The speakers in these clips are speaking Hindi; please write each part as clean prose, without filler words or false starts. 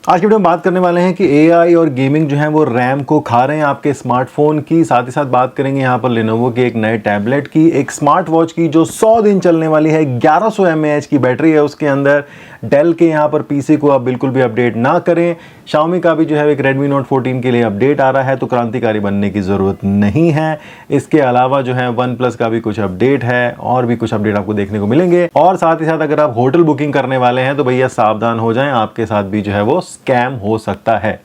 आज की वीडियो में बात करने वाले हैं कि एआई और गेमिंग जो है वो रैम को खा रहे हैं आपके स्मार्टफोन की। साथ ही साथ बात करेंगे यहाँ पर लेनोवो के एक नए टैबलेट की, एक स्मार्ट वॉच की जो 100 दिन चलने वाली है, 1100 mAh की बैटरी है उसके अंदर। डेल के यहाँ पर पीसी को आप बिल्कुल भी अपडेट ना करें। Xiaomi का भी जो है एक Redmi Note 14 के लिए अपडेट आ रहा है, तो क्रांतिकारी बनने की ज़रूरत नहीं है। इसके अलावा जो है OnePlus का भी कुछ अपडेट है और भी कुछ अपडेट आपको देखने को मिलेंगे। और साथ ही साथ अगर आप होटल बुकिंग करने वाले हैं तो भैया सावधान हो जाएं, आपके साथ भी जो है वो स्कैम हो सकता है।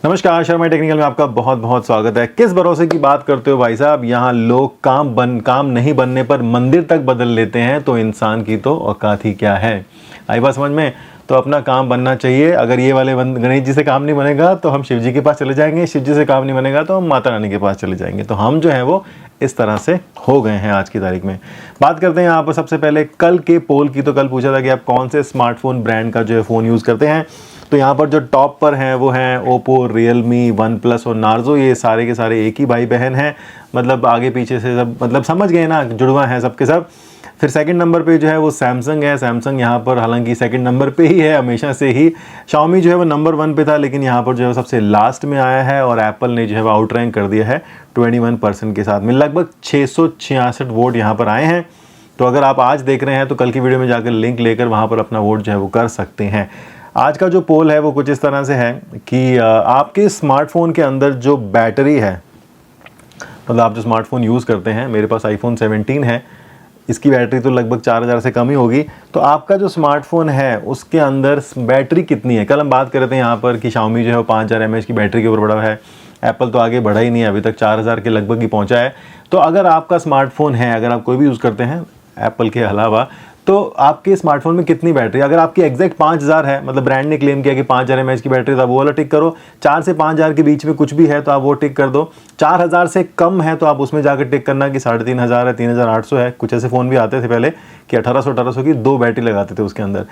नमस्कार, शर्मा टेक्निकल में आपका बहुत बहुत स्वागत है। किस भरोसे की बात करते हो भाई साहब, यहाँ लोग काम नहीं बनने पर मंदिर तक बदल लेते हैं, तो इंसान की तो औकात ही क्या है। आई बात समझ में? तो अपना काम बनना चाहिए। अगर ये वाले गणेश जी से काम नहीं बनेगा तो हम शिव जी के पास चले जाएंगे, शिव जी से काम नहीं बनेगा तो हम माता रानी के पास चले जाएंगे। तो हम जो है वो इस तरह से हो गए हैं आज की तारीख में। बात करते हैं यहाँ पर सबसे पहले कल के पोल की। तो कल पूछा था कि आप कौन से स्मार्टफोन ब्रांड का जो है फ़ोन यूज़ करते हैं। तो यहाँ पर जो टॉप पर हैं वो हैं ओप्पो, रियलमी, वन प्लस और नार्जो। ये सारे के सारे एक ही भाई बहन हैं, मतलब आगे पीछे से सब, मतलब समझ गए ना, जुड़वा हैं सबके सब। फिर सेकंड नंबर पे जो है वो सैमसंग है। सैमसंग यहाँ पर हालांकि सेकंड नंबर पे ही है हमेशा से ही। Xiaomi जो है वो नंबर 1 पे था, लेकिन यहाँ पर जो है सबसे लास्ट में आया है। और एप्पल ने जो है वो आउट रैंक कर दिया है 21% के साथ में। लगभग 666 वोट यहाँ पर आए हैं। तो अगर आप आज देख रहे हैं तो कल की वीडियो में जाकर लिंक लेकर वहाँ पर अपना वोट जो है वो कर सकते हैं। आज का जो पोल है वो कुछ इस तरह से है कि आपके स्मार्टफोन के अंदर जो बैटरी है, मतलब आप जो स्मार्टफोन यूज़ करते हैं, मेरे पास iPhone 17 है, इसकी बैटरी तो लगभग 4000 से कम ही होगी। तो आपका जो स्मार्टफोन है उसके अंदर बैटरी कितनी है। कल हम बात कर रहे थे यहाँ पर कि Xiaomi जो है 5000 mAh की बैटरी के ऊपर बढ़ा है। एप्पल तो आगे बढ़ा ही नहीं है, अभी तक 4000 के लगभग ही पहुँचा है। तो अगर आपका स्मार्टफोन है, अगर आप कोई भी यूज़ करते हैं एप्पल के अलावा, तो आपके स्मार्टफोन में कितनी बैटरी, अगर आपकी एग्जैक्ट 5000 है, मतलब ब्रांड ने क्लेम किया कि 5000 mAh की बैटरी, तो आप वो वाला टिक करो। 4 से 5000 के बीच में कुछ भी है तो आप वो टिक कर दो। 4000 से कम है तो आप उसमें जाकर टिक करना कि 3500 है, 3800 है। कुछ ऐसे फ़ोन भी आते थे पहले कि 1800 की 2 बैटरी लगाते थे उसके अंदर।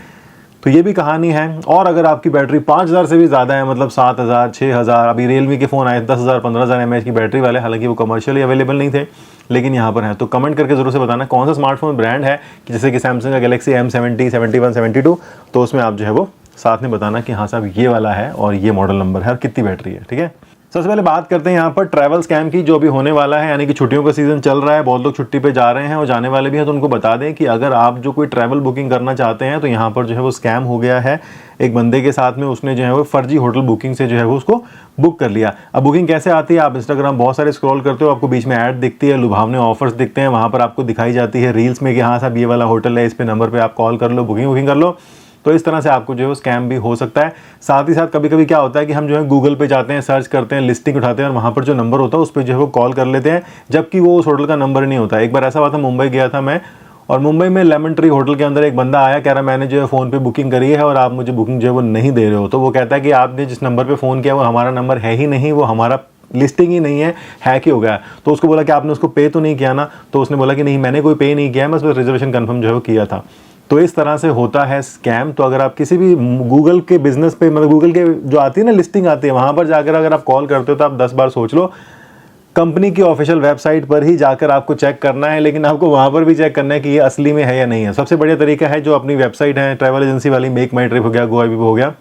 तो ये भी कहानी है। और अगर आपकी बैटरी 5000 से भी ज़्यादा है, मतलब 7000, 6000, अभी रियलमी के फ़ोन आए 10000, 15000 mAh की बैटरी वाले, हालांकि वो कमर्शियली अवेलेबल नहीं थे, लेकिन यहाँ पर है। तो कमेंट करके ज़रूर से बताना कौन सा स्मार्टफोन ब्रांड है, कि जैसे कि सैमसंग का गैलेक्सी M70, 71, 72, तो उसमें आप जो है वो साथ में बताना कि हाँ साहब ये वाला है और ये मॉडल नंबर है और कितनी बैटरी है। ठीक है, सबसे पहले बात करते हैं यहाँ पर ट्रैवल स्कैम की, जो भी होने वाला है। यानी कि छुट्टियों का सीज़न चल रहा है, बहुत लोग छुट्टी पे जा रहे हैं और जाने वाले भी हैं। तो उनको बता दें कि अगर आप जो कोई ट्रैवल बुकिंग करना चाहते हैं तो यहाँ पर जो है वो स्कैम हो गया है एक बंदे के साथ में। उसने जो है वो फर्जी होटल बुकिंग से जो है वो उसको बुक कर लिया। अब बुकिंग कैसे आती है, आप इंस्टाग्राम बहुत सारे स्क्रॉल करते हो, आपको बीच में ऐड दिखती है, लुभावने ऑफर्स दिखते हैं, वहाँ पर आपको दिखाई जाती है रील्स में कि हाँ साहब ये वाला होटल है, इस पे नंबर पर आप कॉल कर लो, बुकिंग कर लो। तो इस तरह से आपको जो है स्कैम भी हो सकता है। साथ ही साथ कभी कभी क्या होता है कि हम जो है गूगल पे जाते हैं, सर्च करते हैं, लिस्टिंग उठाते हैं और वहाँ पर जो नंबर होता है उस पर जो है वो कॉल कर लेते हैं, जबकि वो उस होटल का नंबर नहीं होता। एक बार ऐसा हुआ था, मुंबई गया था मैं, और मुंबई में लेमन ट्री होटल के अंदर एक बंदा आया, कह रहा मैंने जो है फ़ोन पे बुकिंग करी है और आप मुझे बुकिंग जो है वो नहीं दे रहे हो। तो वो कहता है कि आपने जिस नंबर पे फ़ोन किया वो हमारा नंबर है ही नहीं, वो हमारा लिस्टिंग ही नहीं है, हैक ही हो गया। तो उसको बोला कि आपने उसको पे तो नहीं किया ना। तो उसने बोला कि नहीं, मैंने कोई पे नहीं किया है, बस रिजर्वेशन कन्फर्म जो है वो किया था। तो इस तरह से होता है स्कैम। तो अगर आप किसी भी गूगल के बिजनेस पे, मतलब गूगल के जो आती है ना लिस्टिंग आती है, वहाँ पर जाकर अगर आप कॉल करते हो तो आप 10 बार सोच लो। कंपनी की ऑफिशियल वेबसाइट पर ही जाकर आपको चेक करना है, लेकिन आपको वहाँ पर भी चेक करना है कि ये असली में है या नहीं है। सबसे बढ़िया तरीका है जो अपनी वेबसाइट है ट्रैवल एजेंसी वाली, मेक माई ट्रिप हो गया, गोवा हो गया,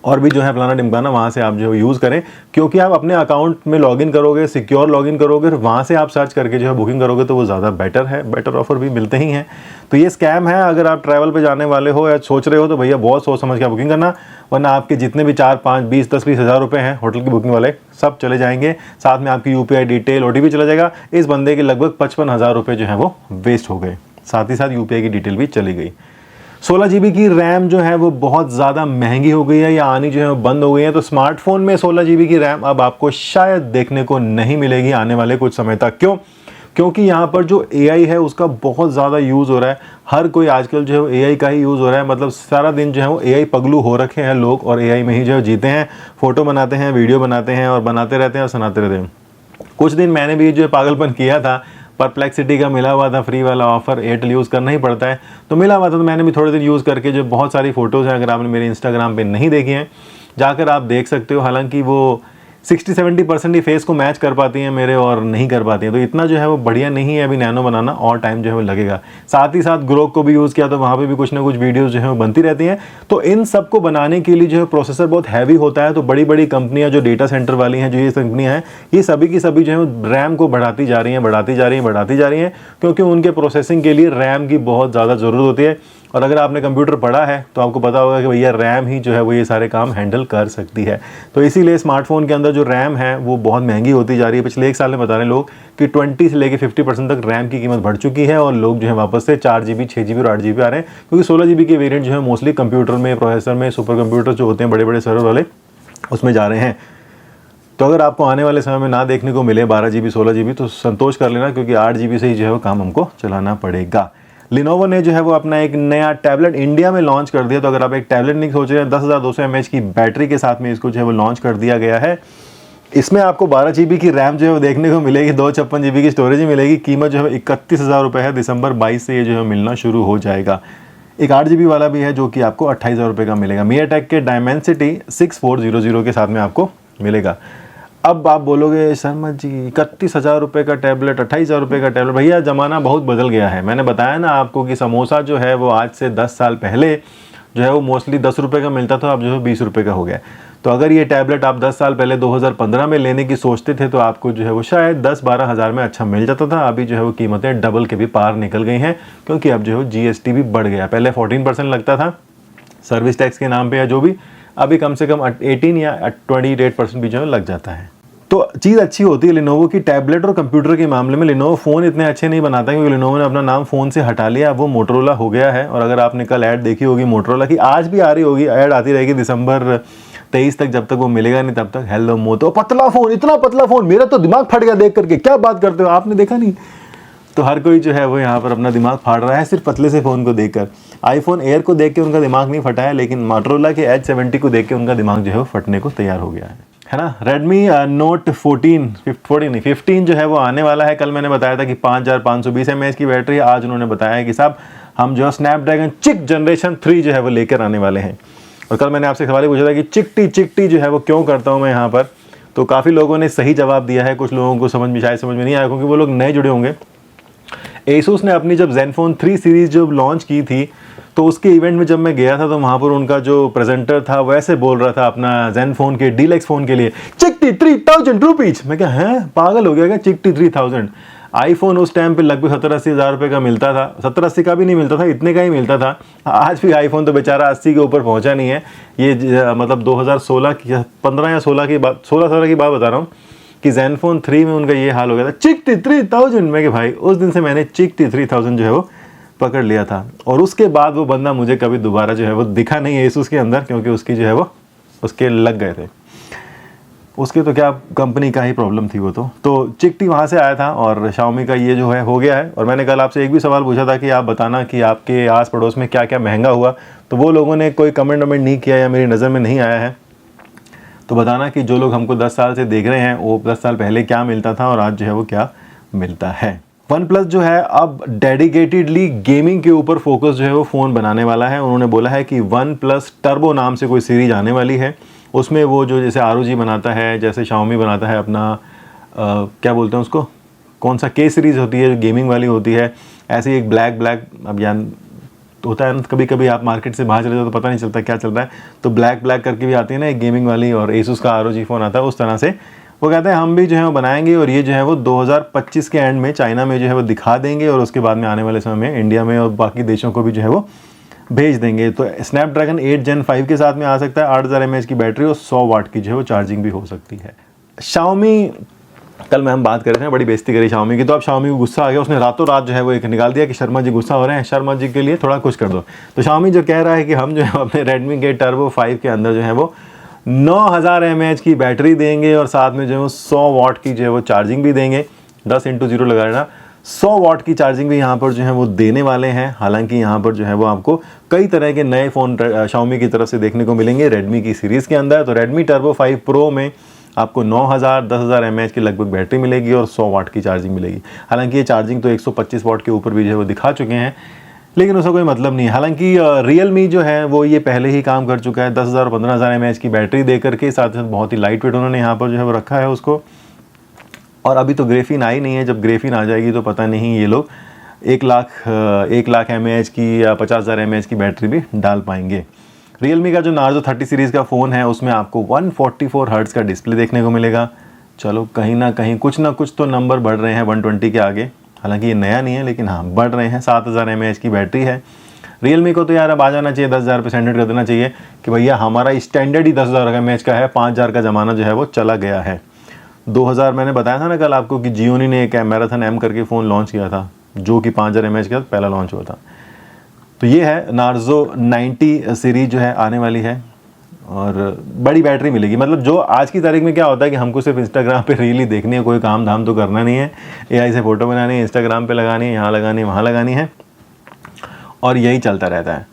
और भी जो है फलाना ढिमकाना, वहाँ से आप जो है यूज़ करें। क्योंकि आप अपने अकाउंट में लॉगिन करोगे, सिक्योर लॉगिन करोगे, वहाँ से आप सर्च करके जो है बुकिंग करोगे तो वो ज़्यादा बेटर है। बेटर ऑफर भी मिलते ही हैं। तो ये स्कैम है। अगर आप ट्रैवल पे जाने वाले हो या सोच रहे हो तो भैया बहुत सोच समझ के बुकिंग करना, वरना आपके जितने भी 4, 5, 20, 10, 20 हज़ार रुपये हैं होटल की बुकिंग वाले, सब चले जाएंगे। साथ में आपकी UPI डिटेल, OTP चला जाएगा। इस बंदे के लगभग 55,000 रुपये जो है वो वेस्ट हो गए। साथ ही साथ UPI की डिटेल भी चली गई। 16 GB की रैम जो है वो बहुत ज़्यादा महंगी हो गई है या आनी जो है वो बंद हो गई है। तो स्मार्टफोन में 16 GB की रैम अब आपको शायद देखने को नहीं मिलेगी आने वाले कुछ समय तक। क्यों? क्योंकि यहाँ पर जो AI है उसका बहुत ज़्यादा यूज़ हो रहा है। हर कोई आजकल जो है वो AI का ही यूज़ हो रहा है। मतलब सारा दिन जो है वो AI पगलू हो रखे हैं लोग, और AI में ही जो है जीते हैं। फ़ोटो बनाते हैं, वीडियो बनाते हैं और बनाते रहते हैं और सुनाते रहते हैं। कुछ दिन मैंने भी जो है पागलपन किया था। परप्लेक्सिटी का मिला हुआ था फ्री वाला ऑफर, एयरटेल यूज़ करना ही पड़ता है, तो मिला हुआ था। तो मैंने भी थोड़े दिन यूज़ करके जो बहुत सारी फ़ोटोज़ हैं, अगर आपने मेरे इंस्टाग्राम पे नहीं देखी हैं जाकर आप देख सकते हो। हालांकि वो 60-70% ही फेस को मैच कर पाती हैं मेरे और नहीं कर पाती हैं, तो इतना जो है वो बढ़िया नहीं है अभी नैनो बनाना, और टाइम जो है वो लगेगा। साथ ही साथ ग्रोक को भी यूज़ किया तो वहाँ पे भी कुछ ना कुछ वीडियोस जो है वो बनती रहती हैं। तो इन सब को बनाने के लिए जो है प्रोसेसर बहुत हैवी होता है, तो बड़ी बड़ी कंपनियाँ जो डेटा सेंटर वाली हैं, जो ये कंपनियाँ हैं, ये सभी की सभी जो है रैम को बढ़ाती जा रही हैं, क्योंकि उनके प्रोसेसिंग के लिए रैम की बहुत ज़्यादा ज़रूरत होती है। और अगर आपने कंप्यूटर पढ़ा है तो आपको पता होगा कि भैया रैम ही जो है वो ये सारे काम हैंडल कर सकती है। तो इसीलिए स्मार्टफोन के अंदर जो रैम है वो बहुत महंगी होती जा रही है। पिछले 1 साल में बता रहे हैं लोग कि 20 से लेकर 50% तक रैम की कीमत बढ़ चुकी है, और लोग जो है वापस से 4 GB 6 GB और 8 GB आ रहे हैं, क्योंकि 16 GB के वेरिएंट जो है मोस्टली कंप्यूटर में, प्रोसेसर में, सुपर कंप्यूटर जो होते हैं बड़े बड़े सर्वर वाले, उसमें जा रहे हैं। तो अगर आपको आने वाले समय में ना देखने को मिले 12 GB 16 GB तो संतोष कर लेना, क्योंकि 8 GB से ही जो है वो काम हमको चलाना पड़ेगा। लिनोवो ने जो है वो अपना एक नया टैबलेट इंडिया में लॉन्च कर दिया। तो अगर आप एक टैबलेट नहीं सोच रहे हैं, 10,200 mAh की बैटरी के साथ में इसको जो है वो लॉन्च कर दिया गया है। इसमें आपको 12 GB की रैम जो है वो देखने को मिलेगी, 256 GB की स्टोरेज मिलेगी। कीमत जो है 31,000 रुपये है। दिसंबर 22 से ये जो है मिलना शुरू हो जाएगा। एक 8 GB वाला भी है जो कि आपको 28,000 रुपये का मिलेगा। MediaTek के Dimensity 6400 के साथ में आपको मिलेगा। अब आप बोलोगे शर्मा जी 31,000 रुपये का टैबलेट, 28,000 रुपये का टैबलेट, भैया ज़माना बहुत बदल गया है। मैंने बताया ना आपको कि समोसा जो है वो आज से 10 साल पहले जो है वो मोस्टली 10 रुपये का मिलता था, अब जो है 20 रुपये का हो गया। तो अगर ये टैबलेट आप 10 साल पहले 2015 में लेने की सोचते थे तो आपको जो है वो शायद 10-12 हज़ार में अच्छा मिल जाता था। अभी जो है वो कीमतें डबल के भी पार निकल गई हैं, क्योंकि अब जो है GST भी बढ़ गया। पहले 14% लगता था सर्विस टैक्स के नाम पे या जो भी, अभी कम से कम 18 या 28% भी जो है लग जाता है। तो चीज़ अच्छी होती है लिनोवो की टैबलेट और कंप्यूटर के मामले में। लिनोवो फ़ोन इतने अच्छे नहीं बनाता, क्योंकि लिनोवो ने अपना नाम फ़ोन से हटा लिया, वो मोटरोला हो गया है। और अगर आपने कल ऐड देखी होगी मोटरोला की, आज भी आ रही होगी, ऐड आती रहेगी दिसंबर 23 तक, जब तक वो मिलेगा नहीं तब तक। हेलो मोटो, पतला फ़ोन, इतना पतला फ़ोन, मेरा तो दिमाग फट गया देख करके, क्या बात करते हो, आपने देखा नहीं? तो हर कोई जो है वो यहाँ पर अपना दिमाग फाड़ रहा है सिर्फ पतले से फ़ोन को देखकर। आईफोन एयर को देख के उनका दिमाग नहीं फटा है, लेकिन मोटरोला के Edge 70 को देख के उनका दिमाग जो है वो फटने को तैयार हो गया है ना। Redmi Note 15 जो है वो आने वाला है। कल मैंने बताया था कि 5520 mAh की बैटरी है। आज उन्होंने बताया है कि साहब हम जो स्नैपड्रैगन चिक जनरेशन 3 जो है वो लेकर आने वाले हैं। और कल मैंने आपसे सवाल पूछा था कि चिकटी जो है वो क्यों करता हूँ मैं यहाँ पर, तो काफ़ी लोगों ने सही जवाब दिया है। कुछ लोगों को समझ में नहीं आया, क्योंकि वो लोग नए जुड़े होंगे। Asus ने अपनी जब Zenfone 3 सीरीज़ जब लॉन्च की थी, तो उसके इवेंट में जब मैं गया था तो वहाँ पर उनका जो प्रेजेंटर था वैसे बोल रहा था अपना Zenfone के डीलक्स फ़ोन के लिए, चिकटी 3000 रुपीज़। मैं क्या है, पागल हो गया क्या, चिकटी 3000? आईफोन उस टाइम पे लगभग 70-80 हज़ार रुपये का मिलता था, 70-80 का भी नहीं मिलता था, इतने का ही मिलता था। आज भी आईफोन तो बेचारा 80 के ऊपर पहुँचा नहीं है। ये मतलब 2016 की 15 या 16 की बात, 16-17 की बात बता रहा हूँ कि Zenfone 3 में उनका ये हाल हो गया था, चिकटी 3000। मैं कि भाई उस दिन से मैंने चिकटी 3000 जो है वो पकड़ लिया था। और उसके बाद वो बंदा मुझे कभी दोबारा जो है वो दिखा नहीं Asus के अंदर, क्योंकि उसकी जो है वो उसके लग गए थे। उसके तो क्या कंपनी का ही प्रॉब्लम थी वो तो चिकटी वहाँ से आया था। और Xiaomi का ये जो है हो गया है। और मैंने कल आपसे एक भी सवाल पूछा था कि आप बताना कि आपके आस पड़ोस में क्या क्या महंगा हुआ, तो वो लोगों ने कोई कमेंट नहीं किया या मेरी नज़र में नहीं आया है। तो बताना कि जो लोग हमको 10 साल से देख रहे हैं वो 10 साल पहले क्या मिलता था और आज जो है वो क्या मिलता है। OnePlus जो है अब डेडिकेटेडली गेमिंग के ऊपर फोकस जो है वो फ़ोन बनाने वाला है। उन्होंने बोला है कि OnePlus टर्बो नाम से कोई सीरीज आने वाली है। उसमें वो जो जैसे ROG बनाता है, जैसे Xiaomi बनाता है अपना क्या बोलते हैं उसको, कौन सा K सीरीज़ होती है जो गेमिंग वाली होती है, ऐसे ही एक ब्लैक अब यार होता है ना, कभी कभी आप मार्केट से बाहर चले जाओ तो पता नहीं चलता क्या चल रहा है, तो ब्लैक करके भी आती है ना एक गेमिंग वाली, और Asus का ROG फ़ोन आता है। उस तरह से वो कहते हैं हम भी जो है वो बनाएंगे, और ये जो है वो 2025 के एंड में चाइना में जो है वो दिखा देंगे, और उसके बाद में आने वाले समय में इंडिया में और बाकी देशों को भी जो है वो भेज देंगे। तो स्नैपड्रैगन 8 Gen 5 के साथ में आ सकता है, 8000 mAh की बैटरी और 100 वाट की जो है वो चार्जिंग भी हो सकती है। Xiaomi, कल मैं हम बात कर रहे थे, बड़ी बेइज्जती करी Xiaomi की, तो अब Xiaomi को गुस्सा आ गया, उसने रातों रात जो है वो एक निकाल दिया कि शर्मा जी गुस्सा हो रहे हैं, शर्मा जी के लिए थोड़ा कुछ कर दो। तो Xiaomi जो कह रहा है कि हम जो है अपने Redmi के Turbo 5 के अंदर जो है वो 9000 mAh की बैटरी देंगे, और साथ में जो है वो 100 वाट की जो है वो चार्जिंग भी देंगे। 10x0 लगा लेना, 100 वाट की चार्जिंग भी यहाँ पर जो है वो देने वाले हैं। हालांकि यहाँ पर जो है वो आपको कई तरह के नए फ़ोन Xiaomi की तरफ से देखने को मिलेंगे Redmi की सीरीज़ के अंदर। तो Redmi Turbo 5 Pro में आपको 1000 mAh की लगभग बैटरी मिलेगी और 100 वाट की चार्जिंग मिलेगी। हालांकि ये चार्जिंग तो 125 वाट के ऊपर भी जो है वो दिखा चुके हैं। लेकिन उसका कोई मतलब नहीं है। हालांकि रियलमी जो है वो ये पहले ही काम कर चुका है 10,000 और 15,000 mAh की बैटरी दे करके, साथ साथ बहुत ही लाइट वेट उन्होंने यहाँ पर जो है वो रखा है उसको। और अभी तो ग्रेफिन आई नहीं है, जब ग्रेफिन आ जाएगी तो पता नहीं ये लोग 1 लाख mAh की या 50,000 mAh की बैटरी भी डाल पाएंगे। रियलमी का जो नार्जो 30 सीरीज़ का फ़ोन है उसमें आपको 144 हर्ट्ज़ का डिस्प्ले देखने को मिलेगा। चलो कहीं ना कुछ तो नंबर बढ़ रहे हैं 120 के आगे। हालांकि ये नया नहीं है लेकिन हाँ बढ़ रहे हैं। 7,000 mAh की बैटरी है। रियलमी को तो यार अब आ जाना चाहिए, 10,000 पे स्टैंडर्ड कर देना चाहिए कि भैया हमारा स्टैंडर्ड ही 10,000 mAh का है। 5,000 का ज़माना जो है वो चला गया है। 2000 मैंने बताया था ना कल आपको कि जियोनी ने एक मैराथन M करके फ़ोन लॉन्च किया था जो कि 5,000 mAh का पहला लॉन्च हुआ था। तो ये है नार्जो 90 सीरीज जो है आने वाली है और बड़ी बैटरी मिलेगी। मतलब जो आज की तारीख में क्या होता है कि हमको सिर्फ इंस्टाग्राम पे रील ही देखनी है, कोई काम धाम तो करना नहीं है। AI से फ़ोटो बनानी है, इंस्टाग्राम पे लगानी है, यहाँ लगानी है, वहाँ लगानी है और यही चलता रहता है।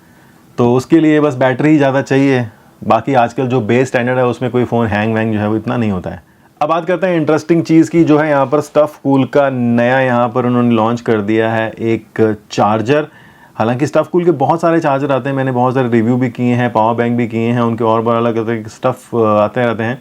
तो उसके लिए बस बैटरी ही ज़्यादा चाहिए। बाकी आजकल जो बेस स्टैंडर्ड है उसमें कोई फ़ोन हैंग वैंग जो है वो इतना नहीं होता है। अब बात करते हैं इंटरेस्टिंग चीज़ की, जो है यहाँ पर स्टफ़ कूल का नया यहाँ पर उन्होंने लॉन्च कर दिया है एक चार्जर। हालांकि स्टफ़ कूल के बहुत सारे चार्जर आते हैं, मैंने बहुत सारे रिव्यू भी किए हैं, पावर बैंक भी किए हैं उनके, और बड़ा अलग अलग स्टफ़ आते रहते हैं।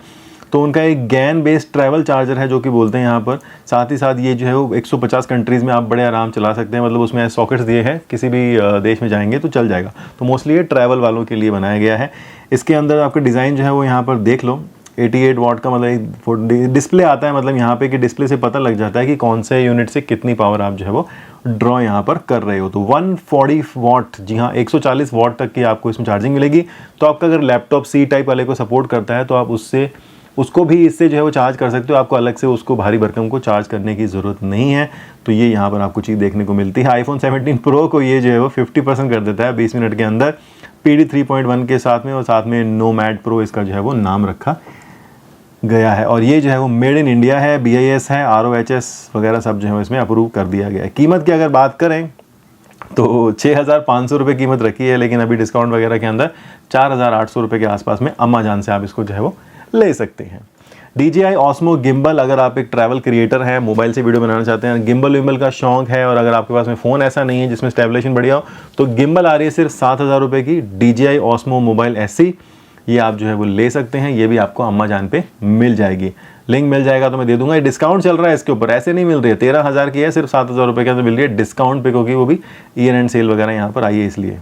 तो उनका एक गैन बेस्ड ट्रैवल चार्जर है जो कि बोलते हैं यहाँ पर। साथ ही साथ ये जो है वो 150 कंट्रीज़ में आप बड़े आराम चला सकते हैं। मतलब उसमें सॉकेट्स दिए हैं, किसी भी देश में जाएंगे तो चल जाएगा। तो मोस्टली ये ट्रैवल वालों के लिए बनाया गया है। इसके अंदर आपका डिज़ाइन जो है वो यहाँ पर देख लो, 88 वाट का मतलब डिस्प्ले आता है। मतलब यहाँ पे कि डिस्प्ले से पता लग जाता है कि कौन से यूनिट से कितनी पावर आप जो है वो ड्रॉ यहाँ पर कर रहे हो। तो 140 वाट, जी हाँ 140 वाट तक की आपको इसमें चार्जिंग मिलेगी। तो आपका अगर लैपटॉप C टाइप वाले को सपोर्ट करता है तो आप उसको भी इससे जो है वो चार्ज कर सकते हो। आपको अलग से उसको भारी भरकम को चार्ज करने की ज़रूरत नहीं है। तो ये यहाँ पर आपको चीज़ देखने को मिलती है। iPhone 17 Pro को ये जो है वो 50% कर देता है 20 मिनट के अंदर PD 3.1 के साथ में, और साथ में नोमैड प्रो इसका जो है वो नाम रखा गया है। और ये जो है वो मेड इन इंडिया है, BIS है, ROHS वगैरह सब जो है इसमें अप्रूव कर दिया गया है। कीमत की अगर बात करें तो 6,500 रुपये कीमत रखी है, लेकिन अभी डिस्काउंट वगैरह के अंदर 4,800 रुपये के आसपास में अम्मा जान से आप इसको जो है वो ले सकते हैं। DJI Osmo गिम्बल, अगर आप एक ट्रैवल क्रिएटर हैं, मोबाइल से वीडियो बनाना चाहते हैं, गिम्बल विम्बल का शौक है, और अगर आपके पास में फ़ोन ऐसा नहीं है जिसमें स्टेबलेशन बढ़िया हो, तो गिम्बल आ रही है सिर्फ 7,000 रुपये की DJI Osmo मोबाइल SE। ये आप जो है वो ले सकते हैं। ये भी आपको अम्मा जान पे मिल जाएगी। लिंक मिल जाएगा तो मैं दे दूंगा। ये डिस्काउंट चल रहा है इसके ऊपर, ऐसे नहीं मिल रही है। 13,000 की है, सिर्फ 7,000 रुपये के अंदर मिल रही है डिस्काउंट पे, क्योंकि वो भी ईयर एंड सेल वगैरह यहाँ पर आई है इसलिए।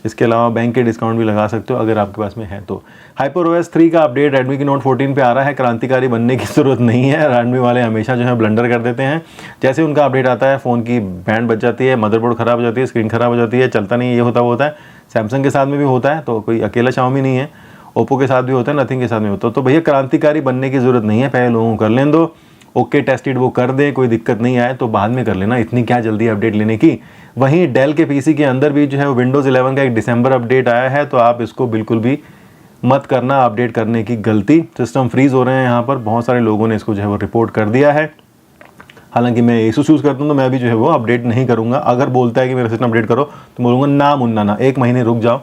इसके अलावा बैंक के डिस्काउंट भी लगा सकते हो अगर आपके पास में है तो। HyperOS 3 का अपडेट Redmi की Note 14 पे आ रहा है। क्रांतिकारी बनने की ज़रूरत नहीं है। Redmi वाले हमेशा जो है ब्लंडर कर देते हैं। जैसे उनका अपडेट आता है फ़ोन की बैंड बच जाती है, मदरबोर्ड ख़राब हो जाती है, स्क्रीन ख़राब हो जाती है, चलता नहीं, ये होता वो होता है। सैमसंग के साथ में भी होता है, तो कोई अकेला Xiaomi नहीं है। ओप्पो के साथ भी होता है, नथिंग के साथ भी होता है। तो भैया क्रांतिकारी बनने की ज़रूरत नहीं है, पहले लोगों को कर लें दो, ओके टेस्टेड वो कर दे, कोई दिक्कत नहीं आए तो बाद में कर लेना, इतनी क्या जल्दी अपडेट लेने की। वहीं डेल के पीसी के अंदर भी जो है विंडोज़ 11 का एक दिसंबर अपडेट आया है, तो आप इसको बिल्कुल भी मत करना अपडेट करने की गलती। सिस्टम फ्रीज़ हो रहे हैं यहाँ पर, बहुत सारे लोगों ने इसको जो है वो रिपोर्ट कर दिया है। हालांकि मैं Asus यूज़ करता हूँ तो मैं भी जो है वो अपडेट नहीं करूँगा। अगर बोलता है कि मेरा सिस्टम अपडेट करो तो बोलूँगा ना मुन्ना ना, 1 महीने रुक जाओ,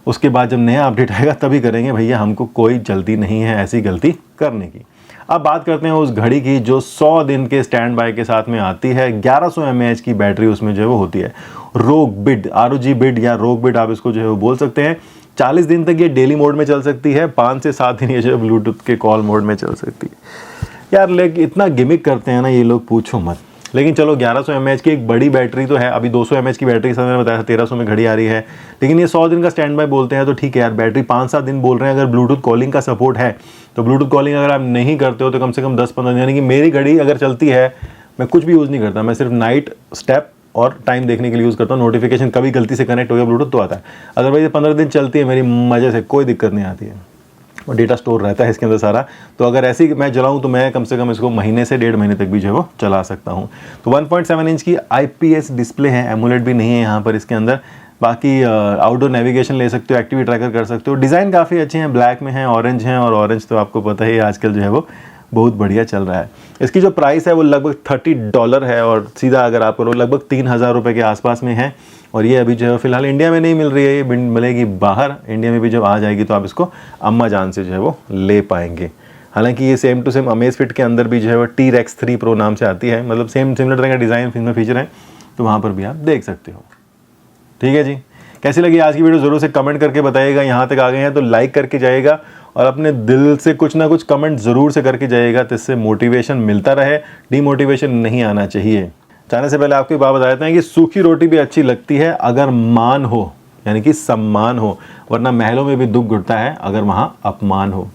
उसके बाद जब नया अपडेट आएगा तभी करेंगे। भैया हमको कोई जल्दी नहीं है ऐसी गलती करने की। अब बात करते हैं उस घड़ी की जो 100 दिन के स्टैंड बाय के साथ में आती है। 1100 mAh की बैटरी उसमें जो है वो होती है। रोग बिड, ROG बिड या रोग बिड आप इसको जो है वो बोल सकते हैं। 40 दिन तक ये डेली मोड में चल सकती है। 5 से 7 दिन ये जो है ब्लूटूथ के कॉल मोड में चल सकती है। यार लेकिन इतना गिमिक करते हैं ना ये लोग, पूछो मत। लेकिन चलो 1100 mAh की एक बड़ी बैटरी तो है। अभी 200 mAh की बैटरी के साथ मैंने बताया था 1300 में घड़ी आ रही है, लेकिन ये 100 दिन का स्टैंड बाय बोलते हैं तो ठीक है यार। बैटरी 5-7 दिन बोल रहे हैं। अगर ब्लूटूथ कॉलिंग का सपोर्ट है तो ब्लूटूथ कॉलिंग अगर आप नहीं करते हो तो कम से कम 10-15 दिन, यानी कि मेरी घड़ी अगर चलती है, मैं कुछ भी यूज़ नहीं करता, मैं सिर्फ नाइट स्टेप और टाइम देखने के लिए यूज़ करता हूँ। नोटिफिकेशन कभी गलती से कनेक्ट हो गया ब्लूटूथ तो आता है, अदरवाइज 15 दिन चलती है मेरी मज़े से, कोई दिक्कत नहीं आती है। और डेटा स्टोर रहता है इसके अंदर सारा। तो अगर ऐसी मैं चलाऊँ तो मैं कम से कम इसको महीने से 1.5 महीने तक भी जो है वो चला सकता हूँ। तो 1.7 इंच की IPS डिस्प्ले है, एमोलेड भी नहीं है यहाँ पर इसके अंदर। बाकी आउटडोर नेविगेशन ले सकते हो, एक्टिविटी ट्रैकर कर सकते हो। डिज़ाइन काफ़ी अच्छे हैं, ब्लैक में है, ऑरेंज हैं, और ऑरेंज तो आपको पता ही आजकल जो है वो बहुत बढ़िया चल रहा है। इसकी जो प्राइस है वो लगभग $30 है, और सीधा अगर आप करो लगभग 3,000 रुपये के आसपास में है। और ये अभी जो है फिलहाल इंडिया में नहीं मिल रही है, ये मिलेगी बाहर। इंडिया में भी जब आ जाएगी तो आप इसको अम्मा जान से जो है वो ले पाएंगे। हालांकि ये सेम टू सेम अमेज़फिट के अंदर भी जो है वो T-Rex 3 Pro नाम से आती है, मतलब सेम सिमिलर तरह का डिज़ाइन इसमें फीचर है, तो वहाँ पर भी आप देख सकते हो। ठीक है जी, कैसी लगी आज की वीडियो ज़रूर से कमेंट करके बताइएगा। यहाँ तक आ गए हैं तो लाइक करके जाइएगा और अपने दिल से कुछ ना कुछ कमेंट ज़रूर से करके जाइएगा, तो इससे मोटिवेशन मिलता रहे, डीमोटिवेशन नहीं आना चाहिए। जाने से पहले आपको एक बात बता देते हैं कि सूखी रोटी भी अच्छी लगती है अगर मान हो, यानी कि सम्मान हो, वरना महलों में भी दुख घुटता है अगर वहाँ अपमान हो।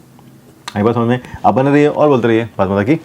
आई बात समझ में? आप बने रहिए और बोलते रहिए बात की।